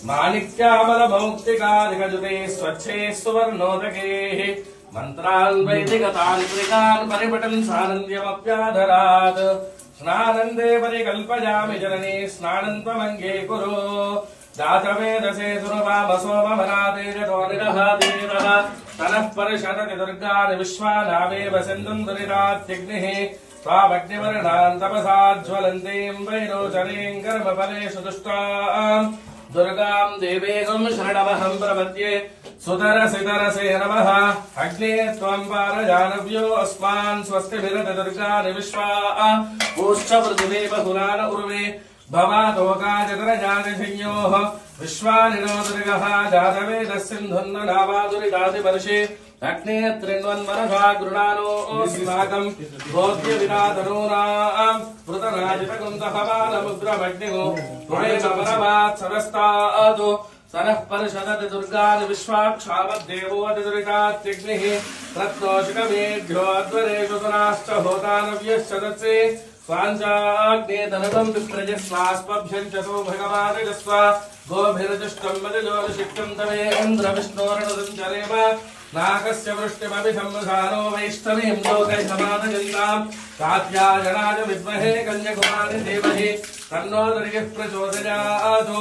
माणिक्यामलमौक्तिकादिकजुते स्वच्छे सुवर्णोदकेः मन्त्रान् वैदिकतान्त्रिकान् परिपठन् सानन्द्यमप्याधरात् स्नानन्दे परिकल्पयामि जननी स्नानन्त्वमङ्गे कुरु जातवेदसे सुरवामसोममनाते जतो निरहादेवः तनः परिषदति दुर्गानि विश्वानावेव सिन्धुम् दुरितात्यग्निः स्वामग्निवर्णान् तपसाज्ज्वलन्तीम् वैरोचनीम् कर्मफलेषु दुष्टाम् दुर्गाम् देवेगम् शरणमहम् प्रपद्ये सुतरसितरसे नमः अग्ने त्वम् पारजानव्यो अस्मान् स्वस्तिभिरति दुर्गानि विश्वा पूश्च पृथिवे बहुलान उर्वे भवातोकाजतरजातिषिञ्योः विश्वानि नो दुर्गः जातवेदः सिन्धुन्न नावादुरितादिवर्षे अग्ने त्रिण्वन्मनसा गृणानो अस्माकम् बोध्यविनातनूनाम् पृतराजितकुन्दहवानमुद्रमग्निगो पुरेमपरमात् सरस्तादो सनः परिषदति दुर्गानि विश्वाक्षावद्देवोऽतिदुरितात्यग्निः रत्नोषिकमेभ्यो अध्वरेषु सुनाश्च होतानव्यश्च तत्से स्वाञ्चाग्ने धनुकम् विप्रजस्वास्मभ्यम् च सो भगवानजस्व गोभिर्जुष्टम् मदिजोनिषिक्तम् तमे इन्द्रविष्णोरणुदम् चरेम नाकस्य वृष्टिमपि संवसानो वैष्णवीम् लोकैकमानजन्ताम् कात्यायनाय विद्महे कन्यकुमारि धीमहि तन्नो दुर्गः प्रचोदयात्।